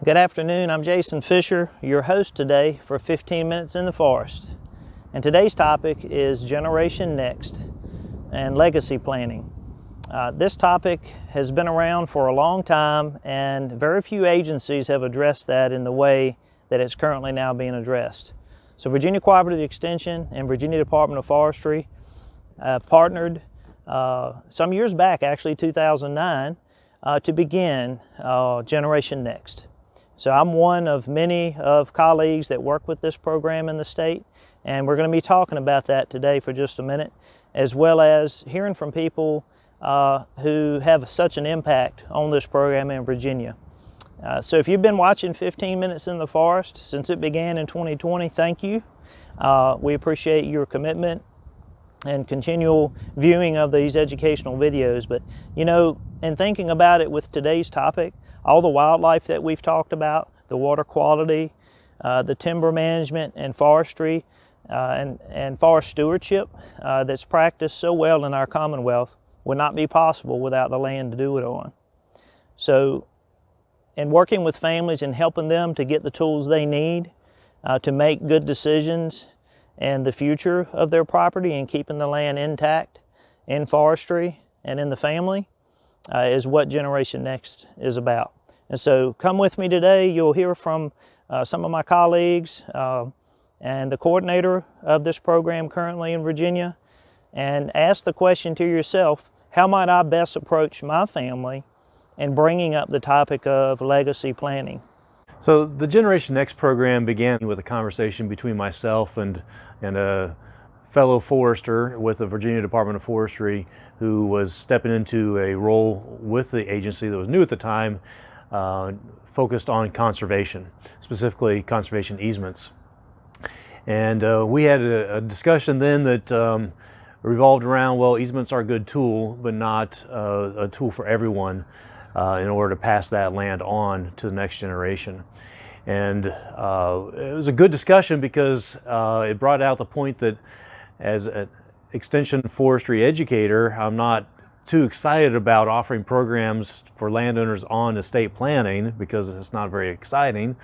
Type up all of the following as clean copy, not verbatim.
Good afternoon, I'm Jason Fisher, your host today for 15 Minutes in the Forest. And today's topic is Generation Next and legacy planning. This topic has been around for a long time, and very few agencies have addressed that in the way that it's currently now being addressed. So Virginia Cooperative Extension and Virginia Department of Forestry partnered some years back, actually 2009, to begin Generation Next. So I'm one of many of colleagues that work with this program in the state, and we're going to be talking about that today for just a minute, as well as hearing from people who have such an impact on this program in Virginia. So if you've been watching 15 Minutes in the Forest since it began in 2020, thank you. We appreciate your commitment and continual viewing of these educational videos. But you know, in thinking about it with today's topic, all the wildlife that we've talked about, the water quality, the timber management and forestry, and forest stewardship that's practiced so well in our Commonwealth would not be possible without the land to do it on. So in working with families and helping them to get the tools they need to make good decisions and the future of their property and keeping the land intact in forestry and in the family is what Generation Next is about. And so come with me today. You'll hear from some of my colleagues and the coordinator of this program currently in Virginia, and ask the question to yourself, how might I best approach my family in bringing up the topic of legacy planning? So the Generation Next program began with a conversation between myself and a fellow forester with the Virginia Department of Forestry who was stepping into a role with the agency that was new at the time, focused on conservation, specifically conservation easements. And we had a discussion then that revolved around, well, easements are a good tool, but not a tool for everyone in order to pass that land on to the next generation. And it was a good discussion because it brought out the point that as an extension forestry educator, I'm not too excited about offering programs for landowners on estate planning because it's not very exciting,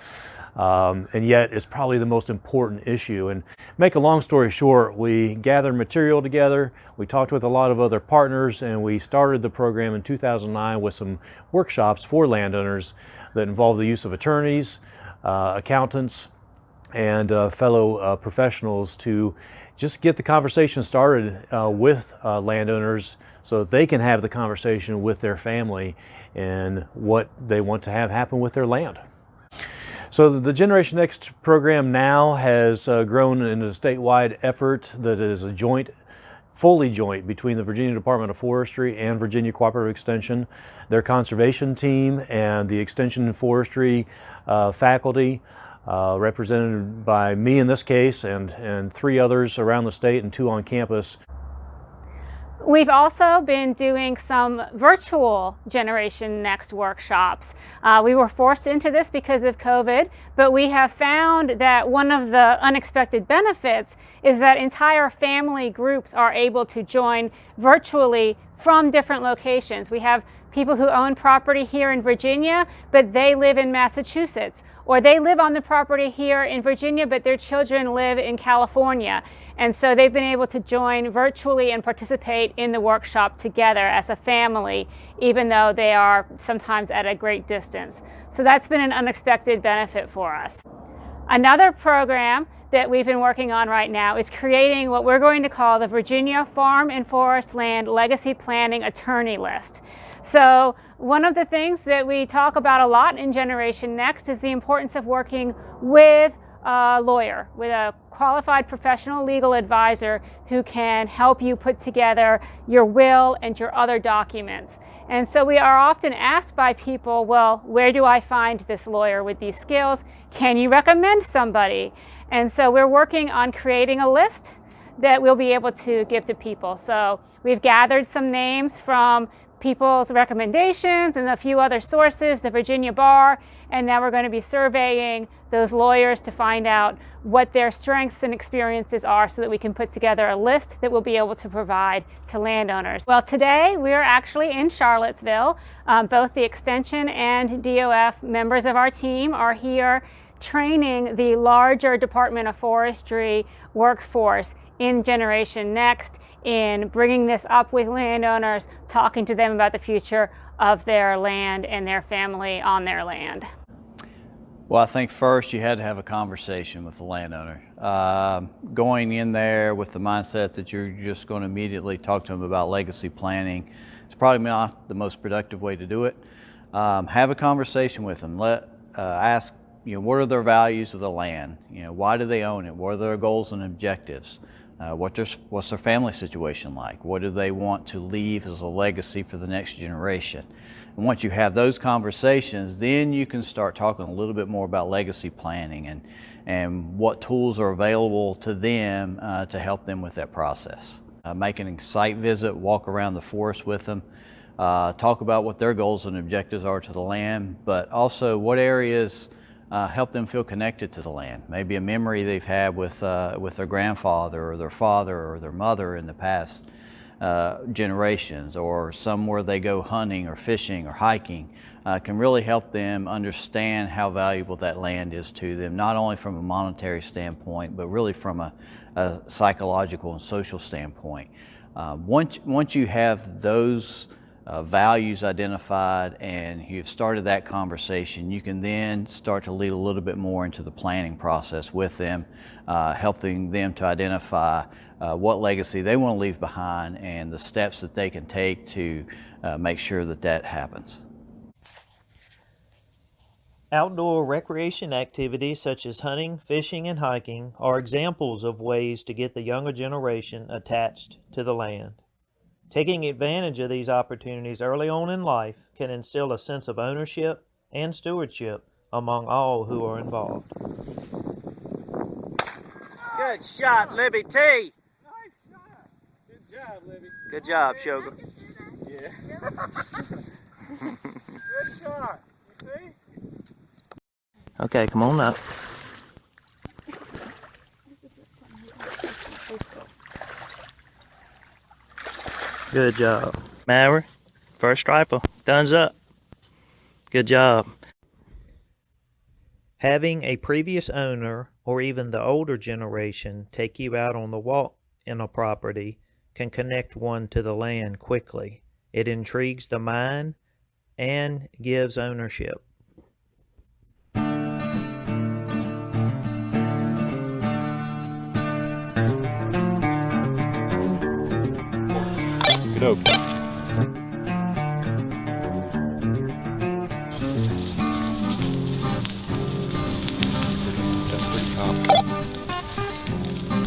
and yet it's probably the most important issue. And make a long story short, we gathered material together, we talked with a lot of other partners, and we started the program in 2009 with some workshops for landowners that involved the use of attorneys, accountants, and fellow professionals to just get the conversation started with landowners so that they can have the conversation with their family and what they want to have happen with their land. So the Generation Next program now has grown into a statewide effort that is a fully joint between the Virginia Department of Forestry and Virginia Cooperative Extension, their conservation team, and the Extension and Forestry faculty, represented by me in this case and 3 others around the state and 2 on campus. We've also been doing some virtual Generation Next workshops. We were forced into this because of COVID, but we have found that one of the unexpected benefits is that entire family groups are able to join virtually from different locations. We have people who own property here in Virginia, but they live in Massachusetts, or they live on the property here in Virginia, but their children live in California. And so they've been able to join virtually and participate in the workshop together as a family, even though they are sometimes at a great distance. So that's been an unexpected benefit for us. Another program that we've been working on right now is creating what we're going to call the Virginia Farm and Forest Land Legacy Planning Attorney List. So one of the things that we talk about a lot in Generation Next is the importance of working with a lawyer, with a qualified professional legal advisor who can help you put together your will and your other documents. And so we are often asked by people, well, where do I find this lawyer with these skills? Can you recommend somebody? And so we're working on creating a list that we'll be able to give to people. So we've gathered some names from people's recommendations and a few other sources, the Virginia Bar, and now we're going to be surveying those lawyers to find out what their strengths and experiences are so that we can put together a list that we'll be able to provide to landowners. Well, today we are actually in Charlottesville. Both the Extension and DOF members of our team are here training the larger Department of Forestry workforce in Generation Next, in bringing this up with landowners, talking to them about the future of their land and their family on their land. Well, I think first you had to have a conversation with the landowner. Going in there with the mindset that you're just going to immediately talk to them about legacy planning, it's probably not the most productive way to do it. Have a conversation with them. Ask, what are their values of the land? Why do they own it? What are their goals and objectives? What's their family situation like? What do they want to leave as a legacy for the next generation? And once you have those conversations, then you can start talking a little bit more about legacy planning and what tools are available to them to help them with that process. Making a site visit, walk around the forest with them, talk about what their goals and objectives are to the land, but also what areas help them feel connected to the land. Maybe a memory they've had with their grandfather or their father or their mother in the past generations, or somewhere they go hunting or fishing or hiking, can really help them understand how valuable that land is to them, not only from a monetary standpoint, but really from a psychological and social standpoint. Once you have those values identified and you've started that conversation, you can then start to lead a little bit more into the planning process with them, helping them to identify what legacy they want to leave behind and the steps that they can take to make sure that that happens. Outdoor recreation activities such as hunting, fishing, and hiking are examples of ways to get the younger generation attached to the land. Taking advantage of these opportunities early on in life can instill a sense of ownership and stewardship among all who are involved. Good shot, Libby T. Nice shot. Good job, Libby. Good job, Sugar. Yeah. Good shot. You see? Okay, come on up. Good job. Maverick, first striper, thumbs up. Good job. Having a previous owner or even the older generation take you out on the walk in a property can connect one to the land quickly. It intrigues the mind and gives ownership. Okay.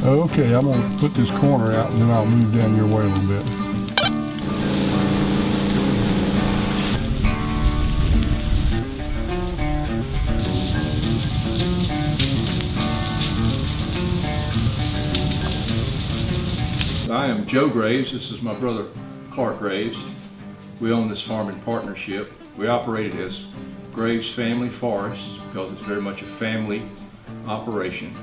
Okay, I'm going to put this corner out and then I'll move down your way a little bit. I am Joe Graves. This is my brother Clark Graves. We own this farm in partnership. We operate it as Graves Family Forests because it's very much a family operation.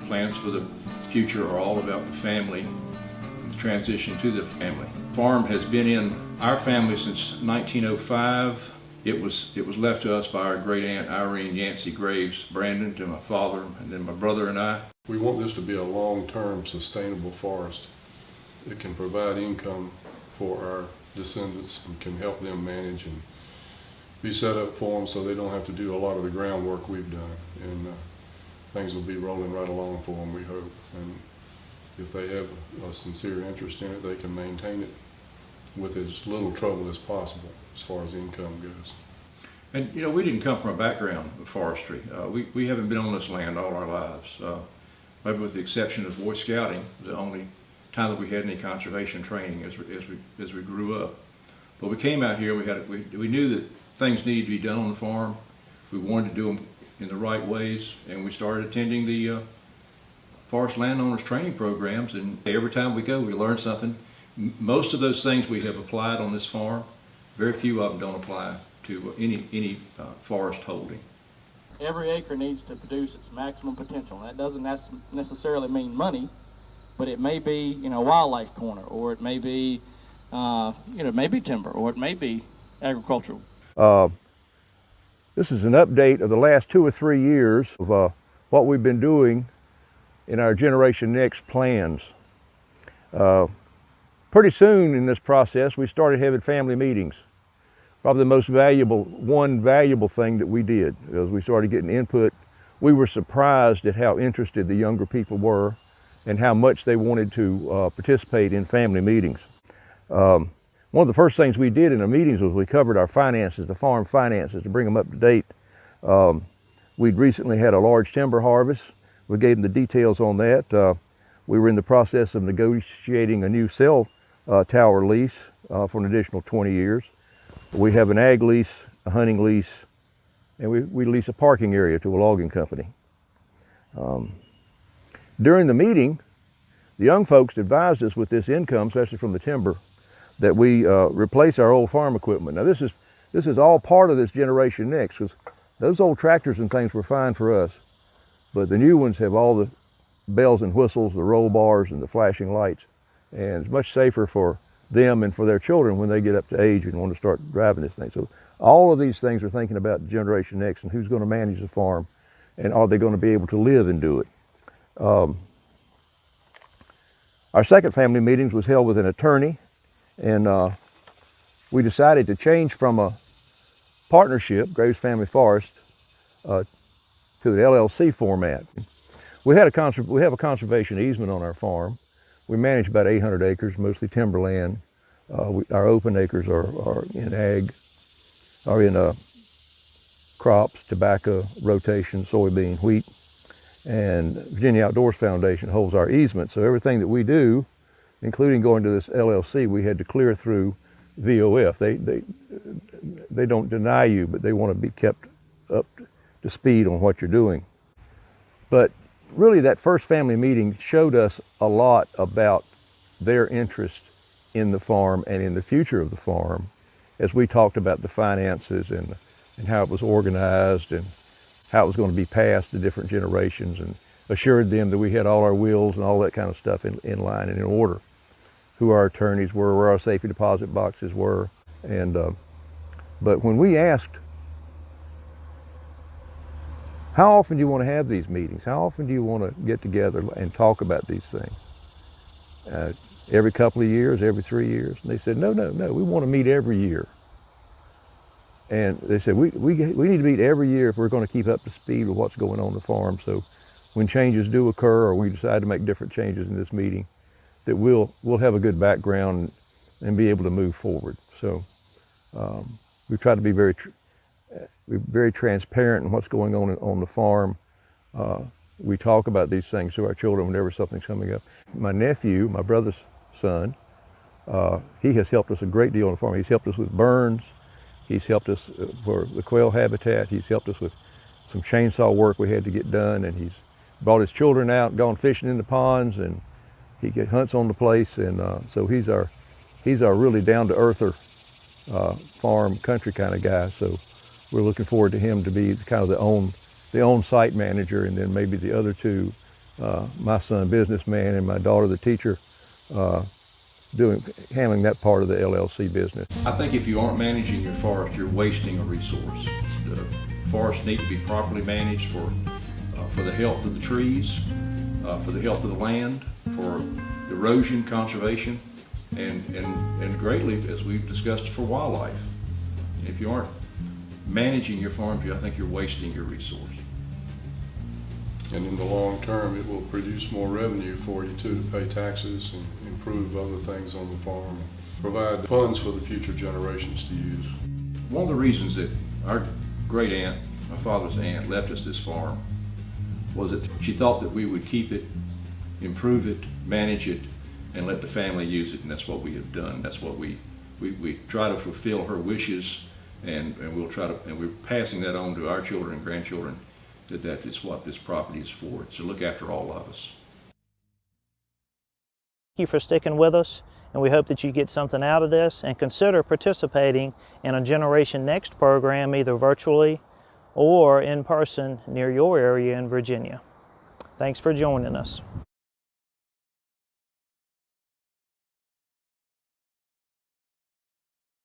Plans for the future are all about the family and the transition to the family. The farm has been in our family since 1905. It was left to us by our great aunt Irene Yancey Graves Brandon, to my father, and then my brother and I. We want this to be a long-term sustainable forest. It can provide income for our descendants and can help them manage and be set up for them so they don't have to do a lot of the groundwork we've done. And things will be rolling right along for them, we hope. And if they have a sincere interest in it, they can maintain it with as little trouble as possible as far as income goes. And we didn't come from a background of forestry. We haven't been on this land all our lives. Maybe with the exception of Boy Scouting, the only time that we had any conservation training as we grew up. But we came out here, we knew that things needed to be done on the farm. We wanted to do them in the right ways, and we started attending the Forest Landowners training programs, and every time we go we learn something. Most of those things we have applied on this farm. Very few of them don't apply to any forest holding. Every acre needs to produce its maximum potential. That doesn't necessarily mean money, but it may be, wildlife corner, or it may be, it may be timber, or it may be agricultural. This is an update of the last 2 or 3 years of what we've been doing in our Generation Next plans. Pretty soon in this process, we started having family meetings. Probably the most valuable thing that we did as we started getting input. We were surprised at how interested the younger people were and how much they wanted to participate in family meetings. One of the first things we did in the meetings was we covered our finances, the farm finances, to bring them up to date. We'd recently had a large timber harvest. We gave them the details on that. We were in the process of negotiating a new cell tower lease for an additional 20 years. We have an ag lease, a hunting lease, and we lease a parking area to a logging company. During the meeting, the young folks advised us with this income, especially from the timber, that we replace our old farm equipment. Now this is all part of this Generation Next, because those old tractors and things were fine for us, but the new ones have all the bells and whistles, the roll bars and the flashing lights, and it's much safer for them and for their children when they get up to age and want to start driving this thing. So all of these things are thinking about Generation Next and who's going to manage the farm, and are they going to be able to live and do it. Our second family meetings was held with an attorney, and we decided to change from a partnership, Graves Family Forest, to an LLC format. We have a conservation easement on our farm. We manage about 800 acres, mostly timberland. Our open acres are in ag, are in crops, tobacco, rotation, soybean, wheat. And Virginia Outdoors Foundation holds our easement. So everything that we do, including going to this LLC, we had to clear through VOF. They don't deny you, but they want to be kept up to speed on what you're doing. But really that first family meeting showed us a lot about their interest in the farm and in the future of the farm, as we talked about the finances and how it was organized and how it was going to be passed to different generations, and assured them that we had all our wills and all that kind of stuff in line and in order, who our attorneys were, where our safety deposit boxes were. And but when we asked, how often do you want to have these meetings? How often do you want to get together and talk about these things? Every couple of years, every 3 years? And they said, no, we want to meet every year. And they said, we need to meet every year if we're going to keep up to speed with what's going on the farm. So when changes do occur, or we decide to make different changes in this meeting, that we'll have a good background and be able to move forward. So we try to be very transparent in what's going on the farm. We talk about these things to our children whenever something's coming up. My nephew, my brother's son, he has helped us a great deal on the farm. He's helped us with burns. He's helped us for the quail habitat. He's helped us with some chainsaw work we had to get done, and he's brought his children out, gone fishing in the ponds, and he hunts on the place. And so he's our really down-to-earther farm country kind of guy. So we're looking forward to him to be kind of the on-site manager, and then maybe the other two, my son businessman and my daughter the teacher, handling that part of the LLC business. I think if you aren't managing your forest, you're wasting a resource. The forests need to be properly managed for the health of the trees, for the health of the land, for erosion conservation, and greatly, as we've discussed, for wildlife. If you aren't managing your farms, I think you're wasting your resource. And in the long term, it will produce more revenue for you too, to pay taxes and improve other things on the farm, and provide funds for the future generations to use. One of the reasons that our great aunt, my father's aunt, left us this farm was that she thought that we would keep it, improve it, manage it, and let the family use it, and that's what we have done. That's what we try to fulfill her wishes, and we're passing that on to our children and grandchildren, that is what this property is for, to look after all of us. Thank you for sticking with us, and we hope that you get something out of this and consider participating in a Generation Next program, either virtually or in person near your area in Virginia. Thanks for joining us.